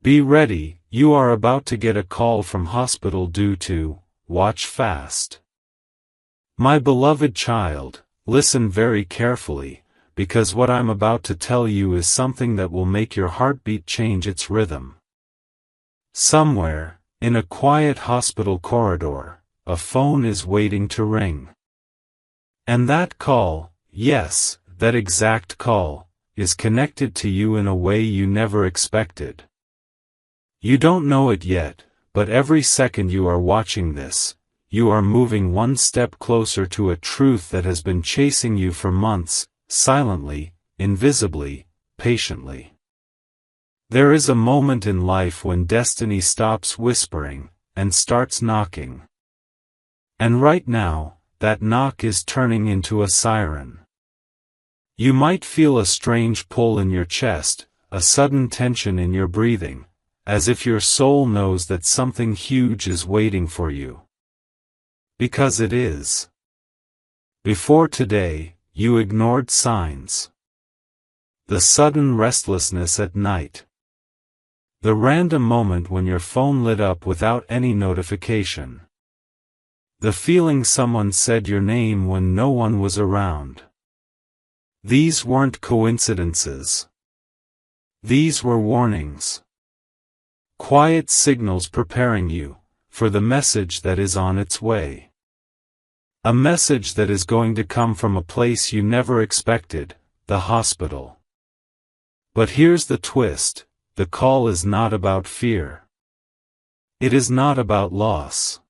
Be ready, you are about to get a call from hospital due to, watch fast. My beloved child, listen very carefully, because what I'm about to tell you is something that will make your heartbeat change its rhythm. Somewhere, in a quiet hospital corridor, a phone is waiting to ring. And that call, yes, that exact call, is connected to you in a way you never expected. You don't know it yet, but every second you are watching this, you are moving one step closer to a truth that has been chasing you for months, silently, invisibly, patiently. There is a moment in life when destiny stops whispering, and starts knocking. And right now, that knock is turning into a siren. You might feel a strange pull in your chest, a sudden tension in your breathing, as if your soul knows that something huge is waiting for you. Because it is. Before today, you ignored signs. The sudden restlessness at night. The random moment when your phone lit up without any notification. The feeling someone said your name when no one was around. These weren't coincidences. These were warnings. Quiet signals preparing you for the message that is on its way. A message that is going to come from a place you never expected, the hospital. But here's the twist, the call is not about fear. It is not about loss.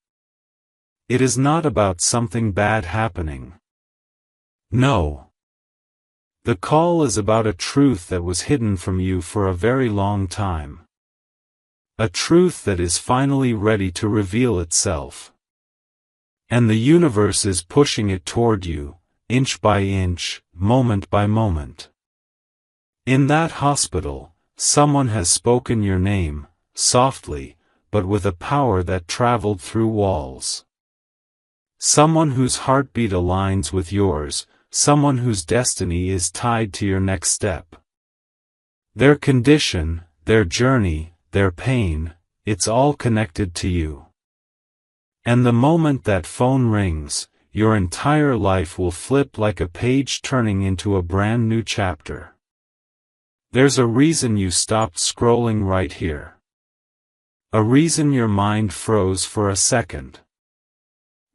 It is not about something bad happening. No. The call is about a truth that was hidden from you for a very long time. A truth that is finally ready to reveal itself. And the universe is pushing it toward you, inch by inch, moment by moment. In that hospital, someone has spoken your name, softly, but with a power that traveled through walls. Someone whose heartbeat aligns with yours, someone whose destiny is tied to your next step. Their condition, their journey, their pain, it's all connected to you. And the moment that phone rings, your entire life will flip like a page turning into a brand new chapter. There's a reason you stopped scrolling right here. A reason your mind froze for a second.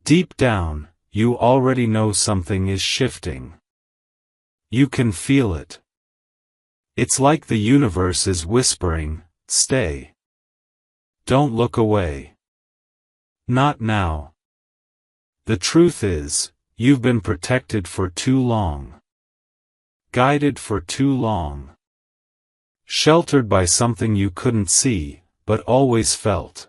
Deep down, you already know something is shifting. You can feel it. It's like the universe is whispering, stay. Don't look away. Not now. The truth is, you've been protected for too long. Guided for too long. Sheltered by something you couldn't see, but always felt.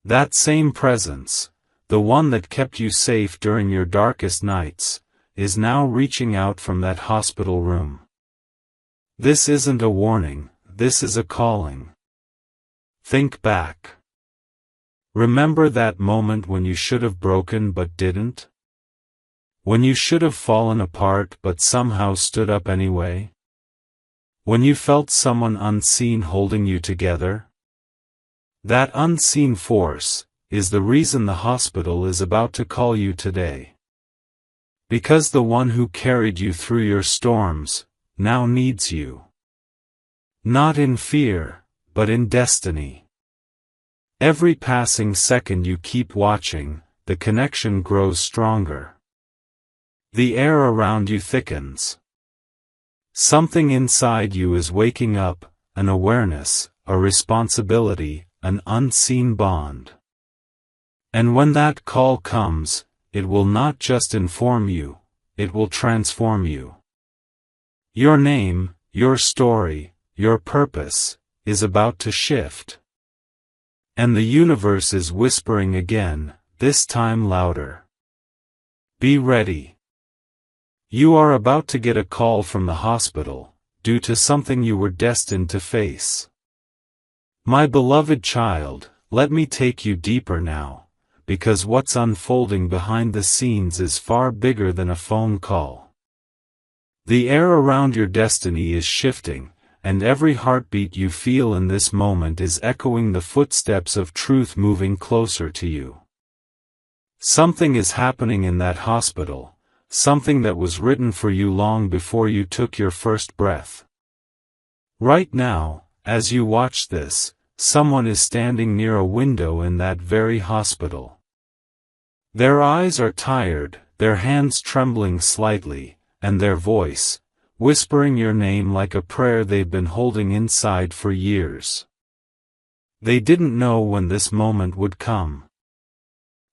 That same presence, the one that kept you safe during your darkest nights, is now reaching out from that hospital room. This isn't a warning, this is a calling. Think back. Remember that moment when you should have broken but didn't? When you should have fallen apart but somehow stood up anyway? When you felt someone unseen holding you together? That unseen force is the reason the hospital is about to call you today. Because the one who carried you through your storms, now needs you. Not in fear, but in destiny. Every passing second you keep watching, the connection grows stronger. The air around you thickens. Something inside you is waking up, an awareness, a responsibility, an unseen bond. And when that call comes, it will not just inform you, it will transform you. Your name, your story, your purpose, is about to shift. And the universe is whispering again, this time louder. Be ready. You are about to get a call from the hospital, due to something you were destined to face. My beloved child, let me take you deeper now, because what's unfolding behind the scenes is far bigger than a phone call. The air around your destiny is shifting, and every heartbeat you feel in this moment is echoing the footsteps of truth moving closer to you. Something is happening in that hospital, something that was written for you long before you took your first breath. Right now, as you watch this, someone is standing near a window in that very hospital. Their eyes are tired, their hands trembling slightly, and their voice, whispering your name like a prayer they've been holding inside for years. They didn't know when this moment would come.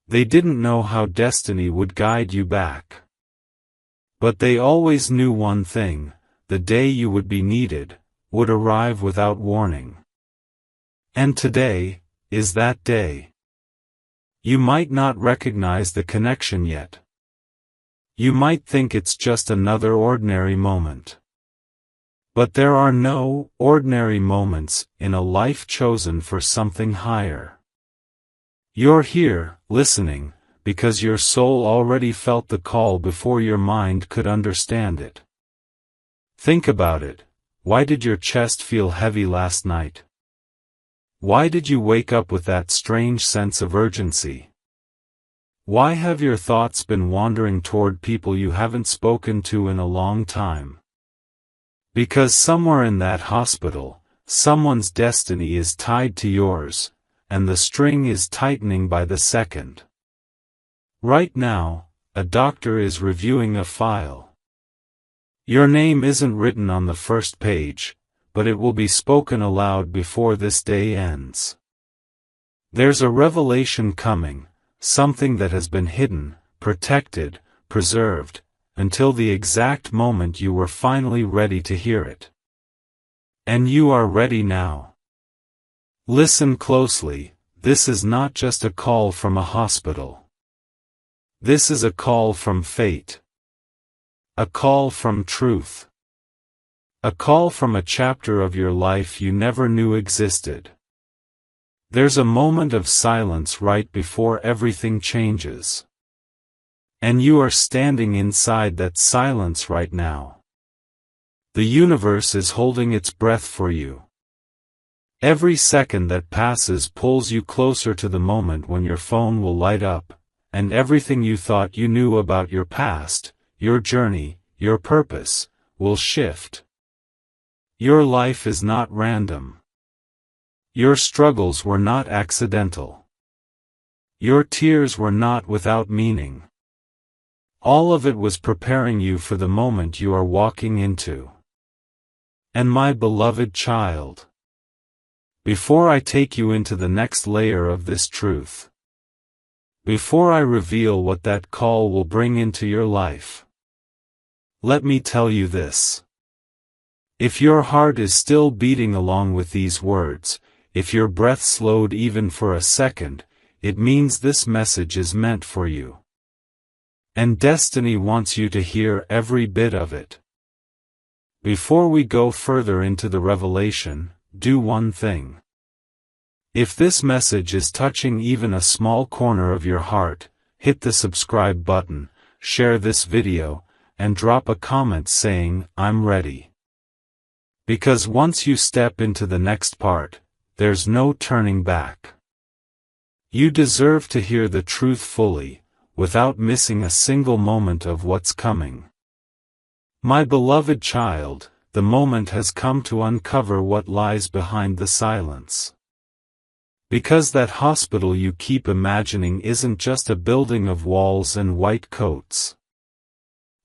They didn't know how destiny would guide you back. But they always knew one thing: the day you would be needed would arrive without warning. And today is that day. You might not recognize the connection yet. You might think it's just another ordinary moment. But there are no ordinary moments in a life chosen for something higher. You're here, listening, because your soul already felt the call before your mind could understand it. Think about it. Why did your chest feel heavy last night? Why did you wake up with that strange sense of urgency? Why have your thoughts been wandering toward people you haven't spoken to in a long time? Because somewhere in that hospital, someone's destiny is tied to yours, and the string is tightening by the second. Right now, a doctor is reviewing a file. Your name isn't written on the first page, but it will be spoken aloud before this day ends. There's a revelation coming, something that has been hidden, protected, preserved, until the exact moment you were finally ready to hear it. And you are ready now. Listen closely, this is not just a call from a hospital. This is a call from fate. A call from truth. A call from a chapter of your life you never knew existed. There's a moment of silence right before everything changes. And you are standing inside that silence right now. The universe is holding its breath for you. Every second that passes pulls you closer to the moment when your phone will light up, and everything you thought you knew about your past, your journey, your purpose, will shift. Your life is not random. Your struggles were not accidental. Your tears were not without meaning. All of it was preparing you for the moment you are walking into. And my beloved child, before I take you into the next layer of this truth, before I reveal what that call will bring into your life, let me tell you this. If your heart is still beating along with these words, if your breath slowed even for a second, it means this message is meant for you. And destiny wants you to hear every bit of it. Before we go further into the revelation, do one thing. If this message is touching even a small corner of your heart, hit the subscribe button, share this video, and drop a comment saying, "I'm ready." Because once you step into the next part, there's no turning back. You deserve to hear the truth fully, without missing a single moment of what's coming. My beloved child, the moment has come to uncover what lies behind the silence. Because that hospital you keep imagining isn't just a building of walls and white coats.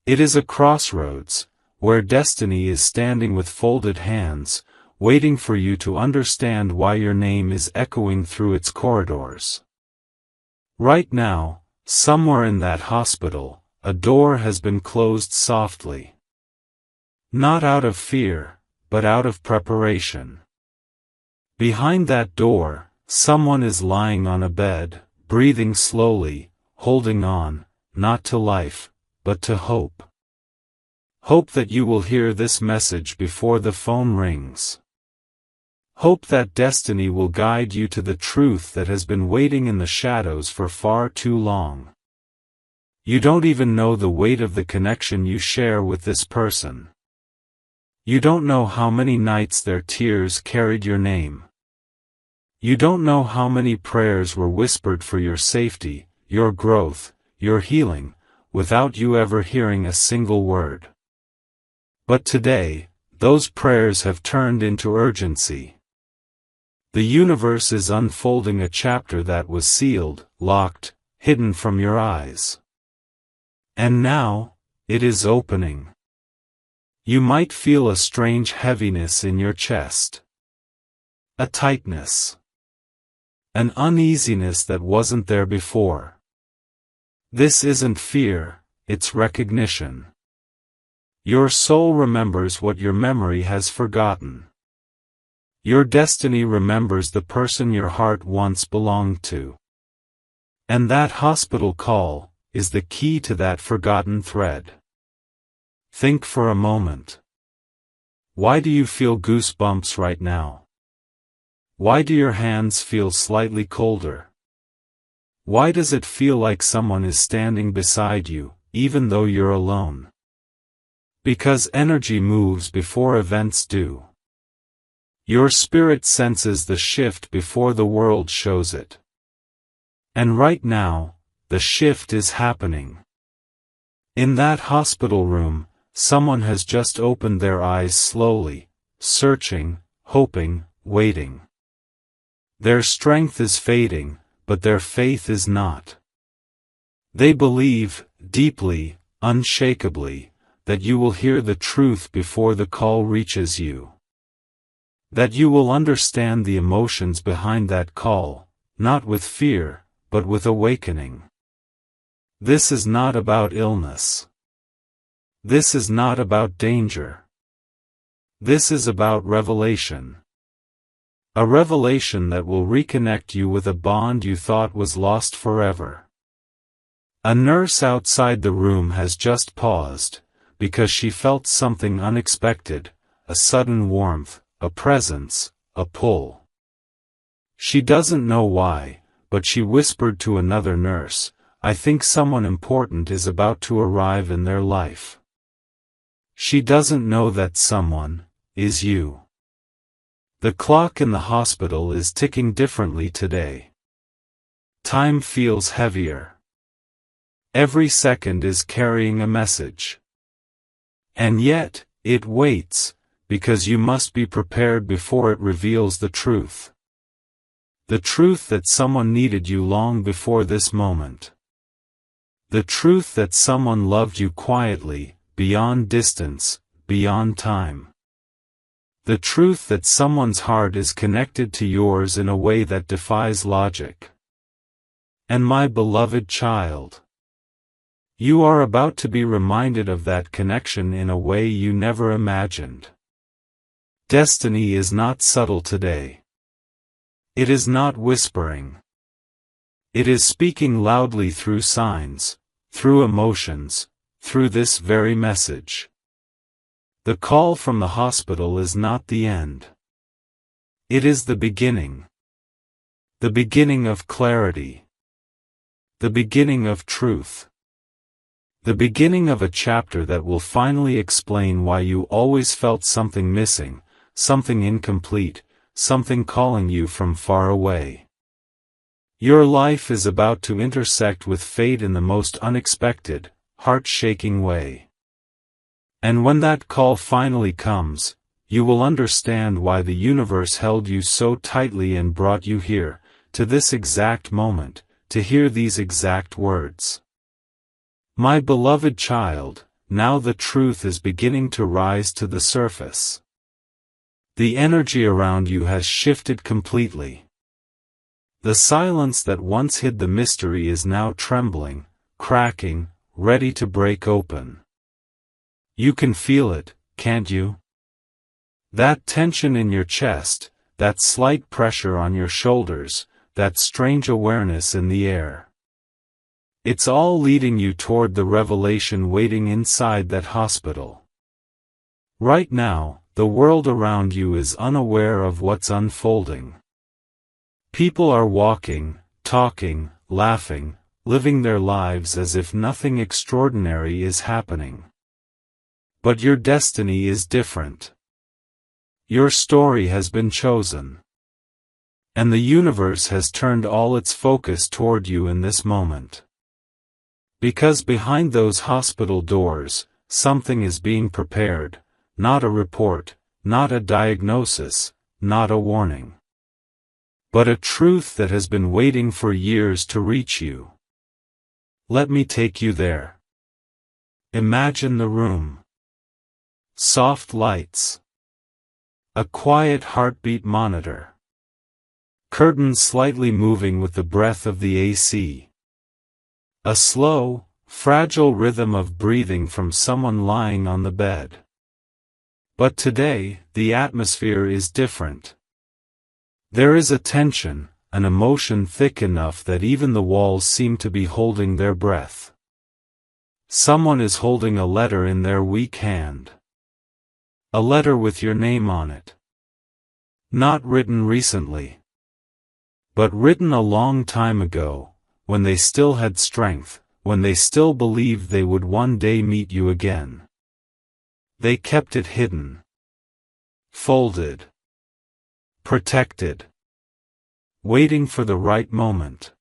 It is a crossroads, where destiny is standing with folded hands, waiting for you to understand why your name is echoing through its corridors. Right now, somewhere in that hospital, a door has been closed softly. Not out of fear, but out of preparation. Behind that door, someone is lying on a bed, breathing slowly, holding on, not to life, but to hope. Hope that you will hear this message before the phone rings. Hope that destiny will guide you to the truth that has been waiting in the shadows for far too long. You don't even know the weight of the connection you share with this person. You don't know how many nights their tears carried your name. You don't know how many prayers were whispered for your safety, your growth, your healing, without you ever hearing a single word. But today, those prayers have turned into urgency. The universe is unfolding a chapter that was sealed, locked, hidden from your eyes. And now, it is opening. You might feel a strange heaviness in your chest. A tightness. An uneasiness that wasn't there before. This isn't fear, it's recognition. Your soul remembers what your memory has forgotten. Your destiny remembers the person your heart once belonged to. And that hospital call is the key to that forgotten thread. Think for a moment. Why do you feel goosebumps right now? Why do your hands feel slightly colder? Why does it feel like someone is standing beside you, even though you're alone? Because energy moves before events do. Your spirit senses the shift before the world shows it. And right now, the shift is happening. In that hospital room, someone has just opened their eyes slowly, searching, hoping, waiting. Their strength is fading, but their faith is not. They believe, deeply, unshakably, that you will hear the truth before the call reaches you. That you will understand the emotions behind that call, not with fear, but with awakening. This is not about illness. This is not about danger. This is about revelation. A revelation that will reconnect you with a bond you thought was lost forever. A nurse outside the room has just paused, because she felt something unexpected, a sudden warmth, a presence, a pull. She doesn't know why, but she whispered to another nurse, "I think someone important is about to arrive in their life." She doesn't know that someone is you. The clock in the hospital is ticking differently today. Time feels heavier. Every second is carrying a message. And yet, it waits, because you must be prepared before it reveals the truth. The truth that someone needed you long before this moment. The truth that someone loved you quietly, beyond distance, beyond time. The truth that someone's heart is connected to yours in a way that defies logic. And my beloved child, you are about to be reminded of that connection in a way you never imagined. Destiny is not subtle today. It is not whispering. It is speaking loudly through signs, through emotions, through this very message. The call from the hospital is not the end. It is the beginning. The beginning of clarity. The beginning of truth. The beginning of a chapter that will finally explain why you always felt something missing, something incomplete, something calling you from far away. Your life is about to intersect with fate in the most unexpected, heart-shaking way. And when that call finally comes, you will understand why the universe held you so tightly and brought you here, to this exact moment, to hear these exact words. My beloved child, now the truth is beginning to rise to the surface. The energy around you has shifted completely. The silence that once hid the mystery is now trembling, cracking, ready to break open. You can feel it, can't you? That tension in your chest, that slight pressure on your shoulders, that strange awareness in the air. It's all leading you toward the revelation waiting inside that hospital. Right now, the world around you is unaware of what's unfolding. People are walking, talking, laughing, living their lives as if nothing extraordinary is happening. But your destiny is different. Your story has been chosen. And the universe has turned all its focus toward you in this moment. Because behind those hospital doors, something is being prepared, not a report, not a diagnosis, not a warning. But a truth that has been waiting for years to reach you. Let me take you there. Imagine the room. Soft lights. A quiet heartbeat monitor. Curtains slightly moving with the breath of the AC. A slow, fragile rhythm of breathing from someone lying on the bed. But today, the atmosphere is different. There is a tension, an emotion thick enough that even the walls seem to be holding their breath. Someone is holding a letter in their weak hand. A letter with your name on it. Not written recently. But written a long time ago, when they still had strength, when they still believed they would one day meet you again. They kept it hidden. Folded. Protected. Waiting for the right moment.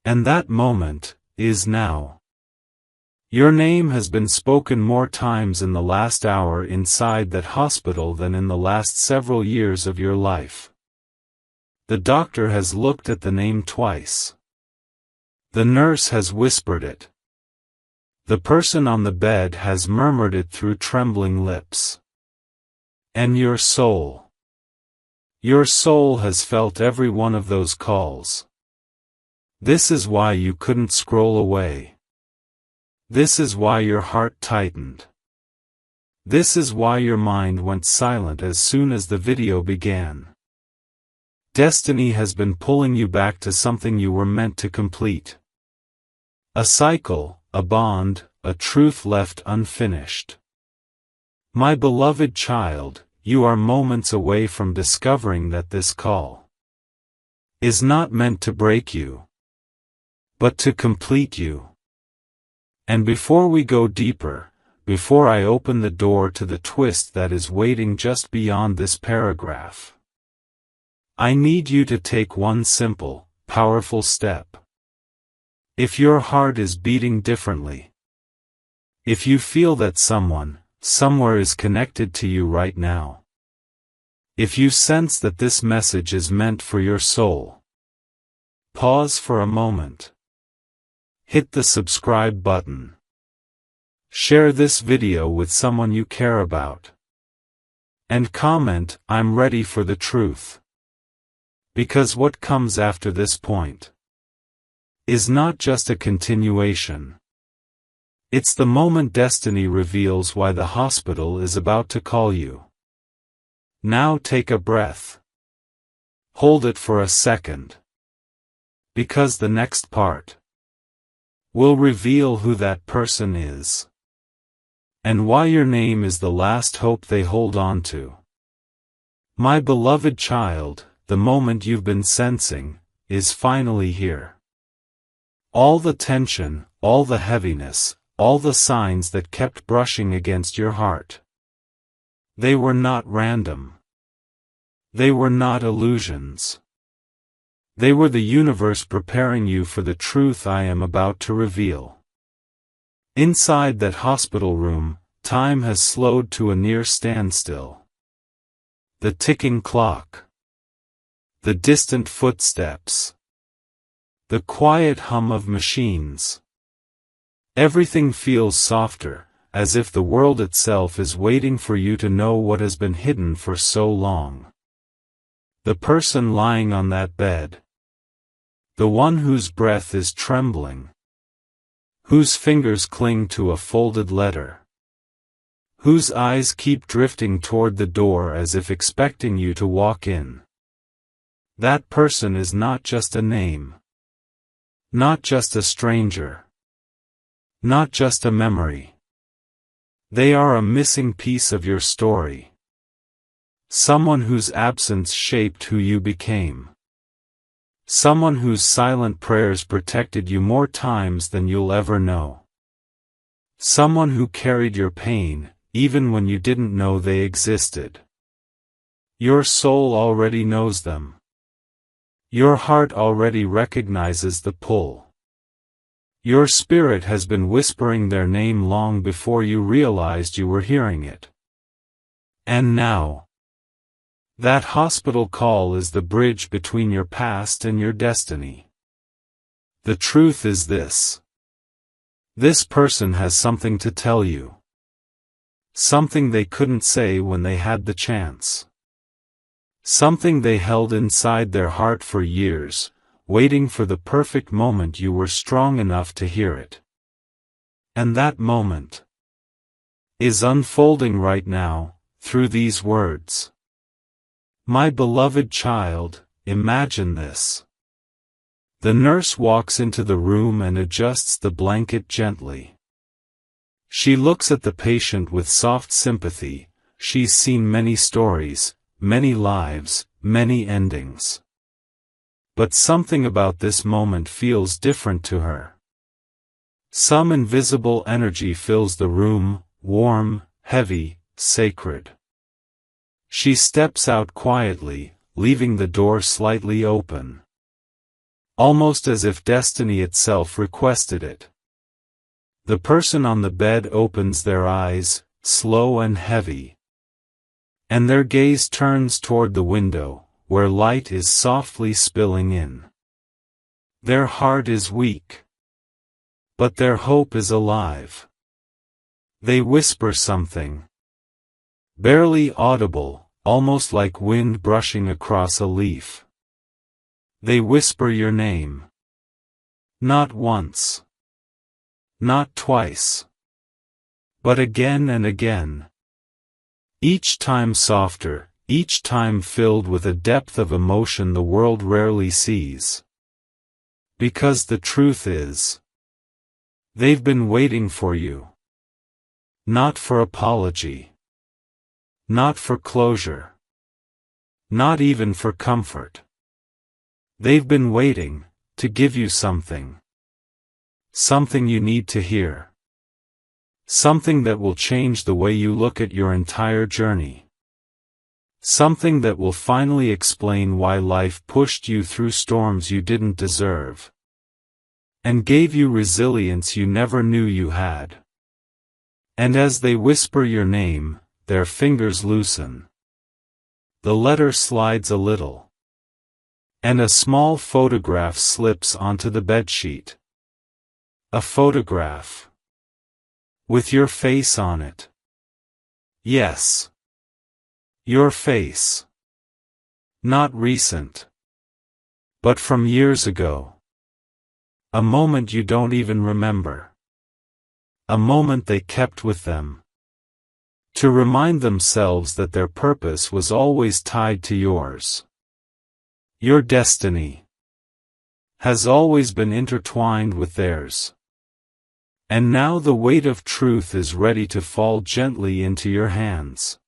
And that moment is now. Your name has been spoken more times in the last hour inside that hospital than in the last several years of your life. The doctor has looked at the name twice. The nurse has whispered it. The person on the bed has murmured it through trembling lips. And your soul has felt every one of those calls. This is why you couldn't scroll away. This is why your heart tightened. This is why your mind went silent as soon as the video began. Destiny has been pulling you back to something you were meant to complete. A cycle, a bond, a truth left unfinished. My beloved child, you are moments away from discovering that this call is not meant to break you, but to complete you. And before we go deeper, before I open the door to the twist that is waiting just beyond this paragraph, I need you to take one simple, powerful step. If your heart is beating differently, if you feel that someone, somewhere is connected to you right now, if you sense that this message is meant for your soul, pause for a moment. Hit the subscribe button. Share this video with someone you care about. And comment, "I'm ready for the truth." Because what comes after this point is not just a continuation. It's the moment destiny reveals why the hospital is about to call you. Now take a breath. Hold it for a second. Because the next part will reveal who that person is. And why your name is the last hope they hold on to. My beloved child, the moment you've been sensing, is finally here. All the tension, all the heaviness, all the signs that kept brushing against your heart. They were not random. They were not illusions. They were the universe preparing you for the truth I am about to reveal. Inside that hospital room, time has slowed to a near standstill. The ticking clock. The distant footsteps. The quiet hum of machines. Everything feels softer, as if the world itself is waiting for you to know what has been hidden for so long. The person lying on that bed. The one whose breath is trembling. Whose fingers cling to a folded letter. Whose eyes keep drifting toward the door as if expecting you to walk in. That person is not just a name. Not just a stranger. Not just a memory. They are a missing piece of your story. Someone whose absence shaped who you became. Someone whose silent prayers protected you more times than you'll ever know. Someone who carried your pain, even when you didn't know they existed. Your soul already knows them. Your heart already recognizes the pull. Your spirit has been whispering their name long before you realized you were hearing it. And now, that hospital call is the bridge between your past and your destiny. The truth is this. This person has something to tell you. Something they couldn't say when they had the chance. Something they held inside their heart for years, waiting for the perfect moment you were strong enough to hear it. And that moment is unfolding right now, through these words. My beloved child, imagine this. The nurse walks into the room and adjusts the blanket gently. She looks at the patient with soft sympathy. She's seen many stories, many lives, many endings. But something about this moment feels different to her. Some invisible energy fills the room, warm, heavy, sacred. She steps out quietly, leaving the door slightly open. Almost as if destiny itself requested it. The person on the bed opens their eyes, slow and heavy. And their gaze turns toward the window, where light is softly spilling in. Their heart is weak. But their hope is alive. They whisper something. Barely audible, almost like wind brushing across a leaf. They whisper your name. Not once. Not twice. But again and again. Each time softer, each time filled with a depth of emotion the world rarely sees. Because the truth is, they've been waiting for you. Not for apology. Not for closure. Not even for comfort. They've been waiting, to give you something. Something you need to hear. Something that will change the way you look at your entire journey. Something that will finally explain why life pushed you through storms you didn't deserve. And gave you resilience you never knew you had. And as they whisper your name, their fingers loosen. The letter slides a little. And a small photograph slips onto the bedsheet. A photograph. With your face on it. Yes. Your face. Not recent. But from years ago. A moment you don't even remember. A moment they kept with them. To remind themselves that their purpose was always tied to yours. Your destiny has always been intertwined with theirs. And now the weight of truth is ready to fall gently into your hands.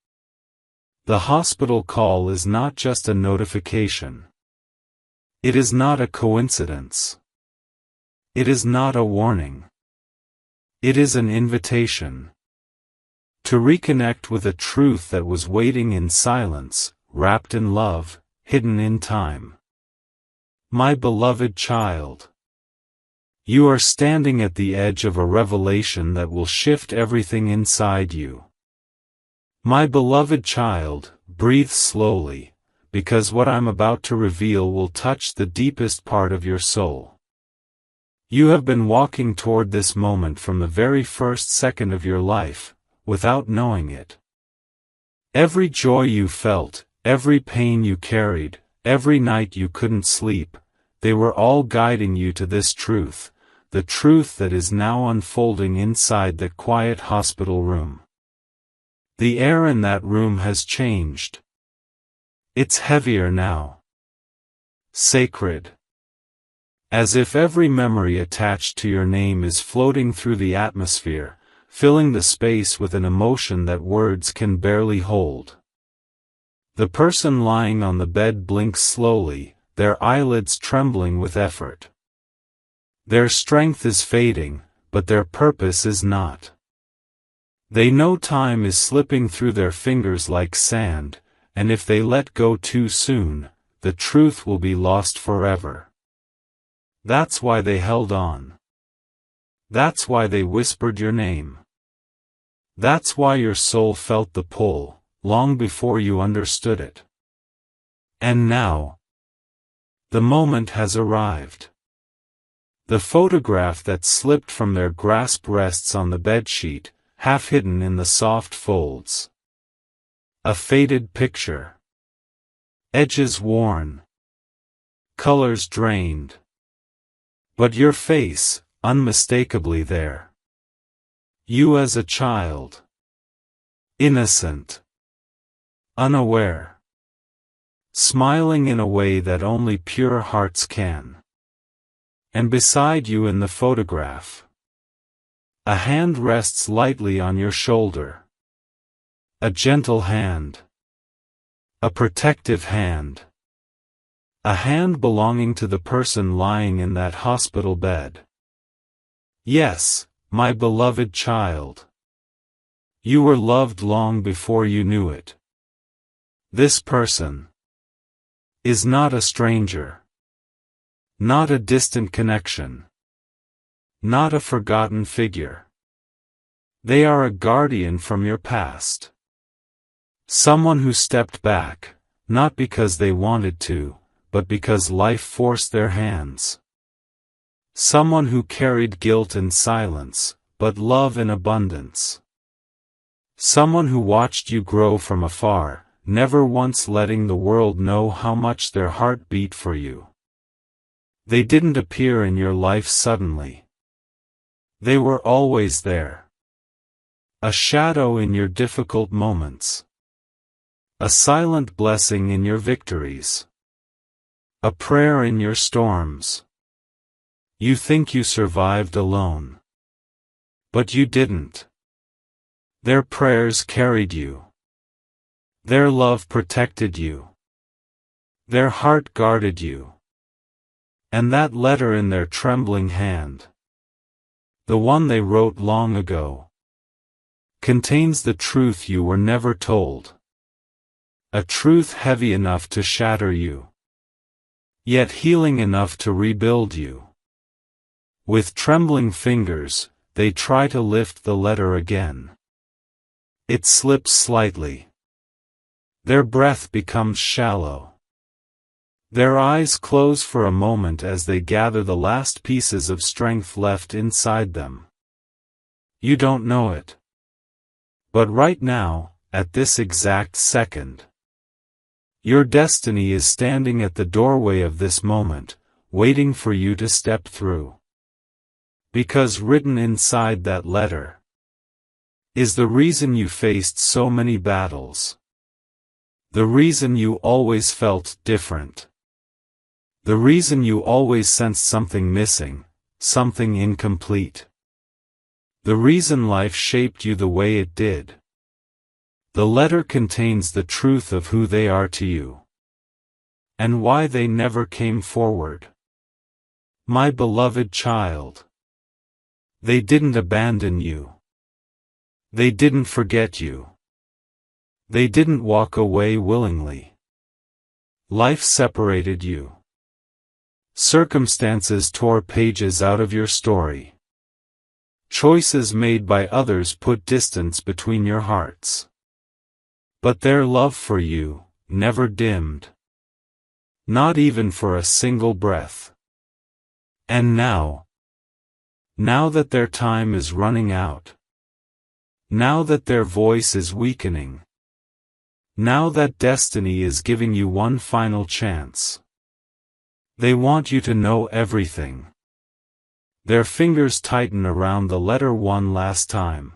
The hospital call is not just a notification. It is not a coincidence. It is not a warning. It is an invitation. To reconnect with a truth that was waiting in silence, wrapped in love, hidden in time. My beloved child. You are standing at the edge of a revelation that will shift everything inside you. My beloved child, breathe slowly, because what I'm about to reveal will touch the deepest part of your soul. You have been walking toward this moment from the very first second of your life, without knowing it. Every joy you felt, every pain you carried, every night you couldn't sleep, they were all guiding you to this truth. The truth that is now unfolding inside that quiet hospital room. The air in that room has changed. It's heavier now. Sacred. As if every memory attached to your name is floating through the atmosphere, filling the space with an emotion that words can barely hold. The person lying on the bed blinks slowly, their eyelids trembling with effort. Their strength is fading, but their purpose is not. They know time is slipping through their fingers like sand, and if they let go too soon, the truth will be lost forever. That's why they held on. That's why they whispered your name. That's why your soul felt the pull, long before you understood it. And now, the moment has arrived. The photograph that slipped from their grasp rests on the bedsheet, half hidden in the soft folds. A faded picture. Edges worn. Colors drained. But your face, unmistakably there. You as a child. Innocent. Unaware. Smiling in a way that only pure hearts can. And beside you in the photograph, a hand rests lightly on your shoulder. A gentle hand. A protective hand. A hand belonging to the person lying in that hospital bed. Yes, my beloved child. You were loved long before you knew it. This person is not a stranger. Not a distant connection. Not a forgotten figure. They are a guardian from your past. Someone who stepped back, not because they wanted to, but because life forced their hands. Someone who carried guilt in silence, but love in abundance. Someone who watched you grow from afar, never once letting the world know how much their heart beat for you. They didn't appear in your life suddenly. They were always there. A shadow in your difficult moments. A silent blessing in your victories. A prayer in your storms. You think you survived alone. But you didn't. Their prayers carried you. Their love protected you. Their heart guarded you. And that letter in their trembling hand, the one they wrote long ago, contains the truth you were never told. A truth heavy enough to shatter you, yet healing enough to rebuild you. With trembling fingers, they try to lift the letter again. It slips slightly. Their breath becomes shallow. Their eyes close for a moment as they gather the last pieces of strength left inside them. You don't know it. But right now, at this exact second, your destiny is standing at the doorway of this moment, waiting for you to step through. Because written inside that letter is the reason you faced so many battles. The reason you always felt different. The reason you always sensed something missing, something incomplete. The reason life shaped you the way it did. The letter contains the truth of who they are to you. And why they never came forward. My beloved child. They didn't abandon you. They didn't forget you. They didn't walk away willingly. Life separated you. Circumstances tore pages out of your story. Choices made by others put distance between your hearts. But their love for you never dimmed. Not even for a single breath. And now that their time is running out, now that their voice is weakening, now that destiny is giving you one final chance, they want you to know everything. Their fingers tighten around the letter one last time.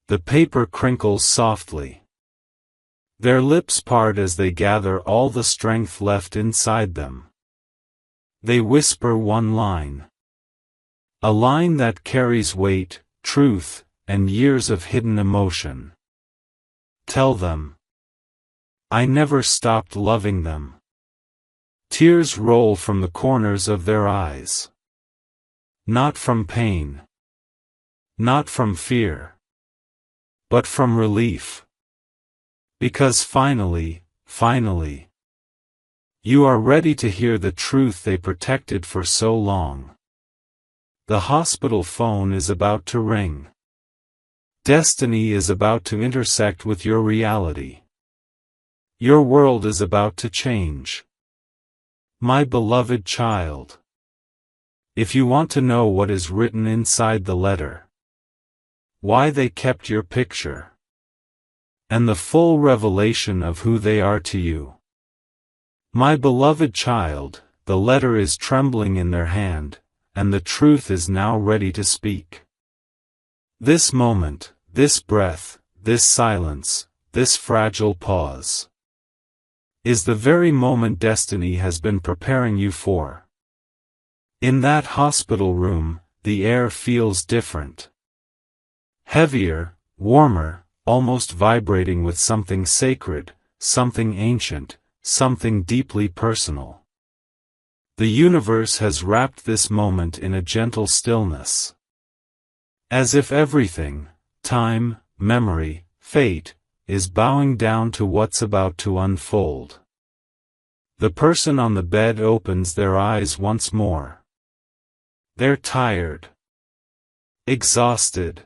The paper crinkles softly. Their lips part as they gather all the strength left inside them. They whisper one line. A line that carries weight, truth, and years of hidden emotion. Tell them. I never stopped loving them. Tears roll from the corners of their eyes. Not from pain. Not from fear. But from relief. Because finally, you are ready to hear the truth they protected for so long. The hospital phone is about to ring. Destiny is about to intersect with your reality. Your world is about to change. My beloved child. If you want to know what is written inside the letter, why they kept your picture, and the full revelation of who they are to you, my beloved child, the letter is trembling in their hand, and the truth is now ready to speak. This moment, this breath, this silence, this fragile pause, is the very moment destiny has been preparing you for. In that hospital room, the air feels different. Heavier, warmer, almost vibrating with something sacred, something ancient, something deeply personal. The universe has wrapped this moment in a gentle stillness. As if everything, time, memory, fate, is bowing down to what's about to unfold. The person on the bed opens their eyes once more. They're tired. Exhausted.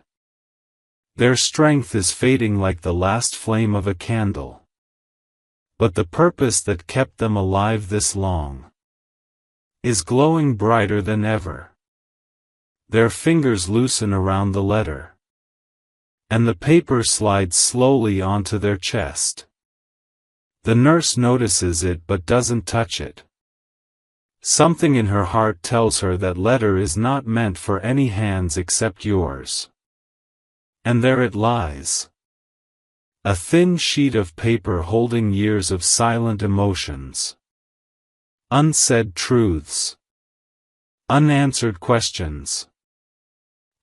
Their strength is fading like the last flame of a candle. But the purpose that kept them alive this long is glowing brighter than ever. Their fingers loosen around the letter, and the paper slides slowly onto their chest. The nurse notices it but doesn't touch it. Something in her heart tells her that letter is not meant for any hands except yours. And there it lies. A thin sheet of paper holding years of silent emotions. Unsaid truths. Unanswered questions.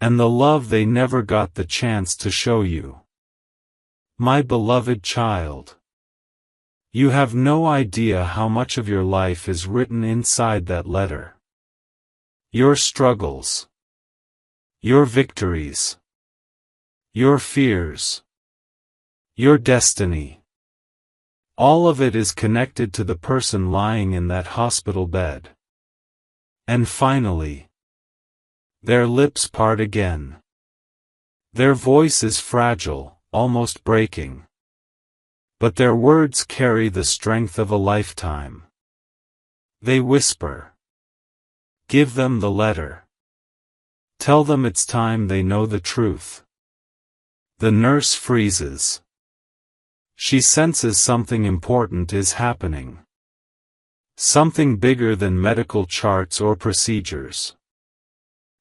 And the love they never got the chance to show you. My beloved child. You have no idea how much of your life is written inside that letter. Your struggles. Your victories. Your fears. Your destiny. All of it is connected to the person lying in that hospital bed. And finally, their lips part again. Their voice is fragile, almost breaking. But their words carry the strength of a lifetime. They whisper. Give them the letter. Tell them it's time they know the truth. The nurse freezes. She senses something important is happening. Something bigger than medical charts or procedures.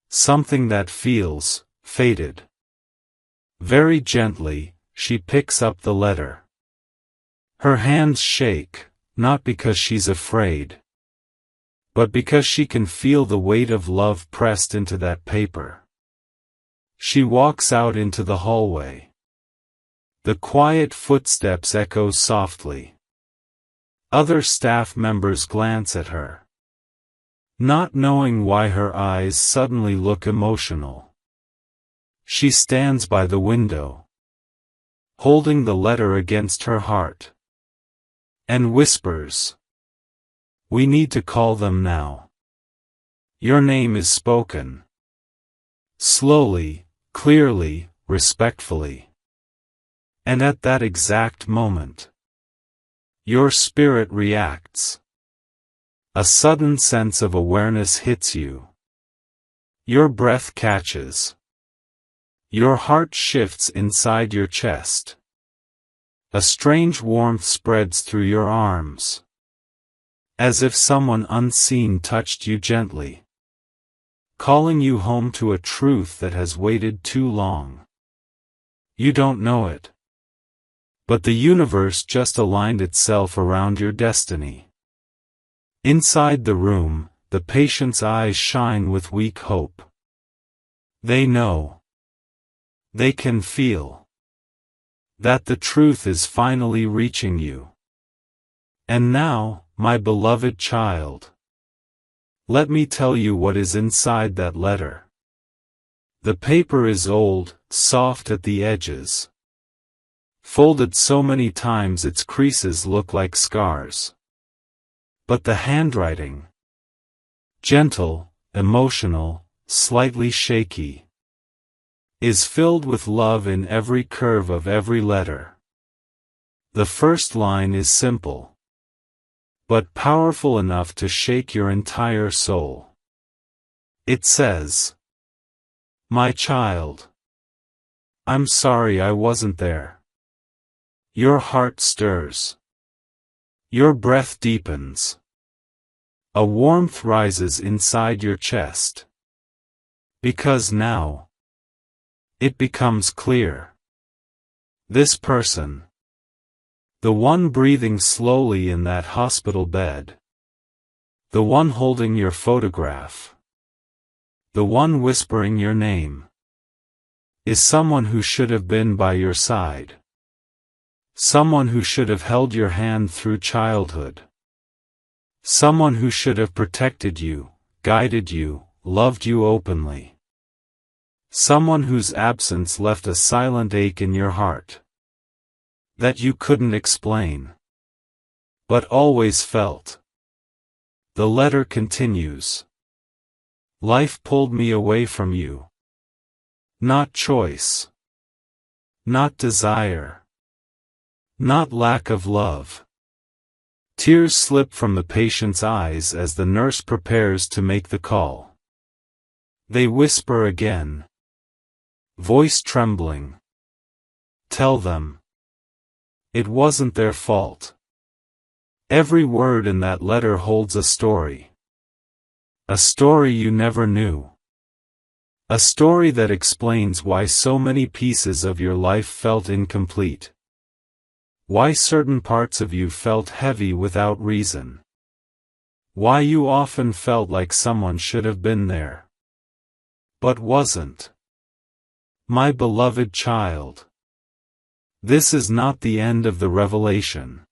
Something that feels fated. Very gently, she picks up the letter. Her hands shake, not because she's afraid, but because she can feel the weight of love pressed into that paper. She walks out into the hallway. The quiet footsteps echo softly. Other staff members glance at her, not knowing why her eyes suddenly look emotional. She stands by the window, holding the letter against her heart, and whispers, "We need to call them now." Your name is spoken. Slowly, clearly, respectfully. And at that exact moment, your spirit reacts. A sudden sense of awareness hits you. Your breath catches. Your heart shifts inside your chest. A strange warmth spreads through your arms. As if someone unseen touched you gently, calling you home to a truth that has waited too long. You don't know it, but the universe just aligned itself around your destiny. Inside the room, the patient's eyes shine with weak hope. They know. They can feel that the truth is finally reaching you. And now, my beloved child, let me tell you what is inside that letter. The paper is old, soft at the edges, folded so many times its creases look like scars. But the handwriting, gentle, emotional, slightly shaky, is filled with love in every curve of every letter. The first line is simple, but powerful enough to shake your entire soul. It says, "My child, I'm sorry I wasn't there." Your heart stirs. Your breath deepens. A warmth rises inside your chest. Because now, it becomes clear. This person, the one breathing slowly in that hospital bed, the one holding your photograph, the one whispering your name, is someone who should have been by your side. Someone who should have held your hand through childhood. Someone who should have protected you, guided you, loved you openly. Someone whose absence left a silent ache in your heart that you couldn't explain, but always felt. The letter continues. Life pulled me away from you. Not choice. Not desire. Not lack of love. Tears slip from the patient's eyes as the nurse prepares to make the call. They whisper again, voice trembling. Tell them. It wasn't their fault. Every word in that letter holds a story. A story you never knew. A story that explains why so many pieces of your life felt incomplete. Why certain parts of you felt heavy without reason. Why you often felt like someone should have been there, but wasn't. My beloved child, this is not the end of the revelation.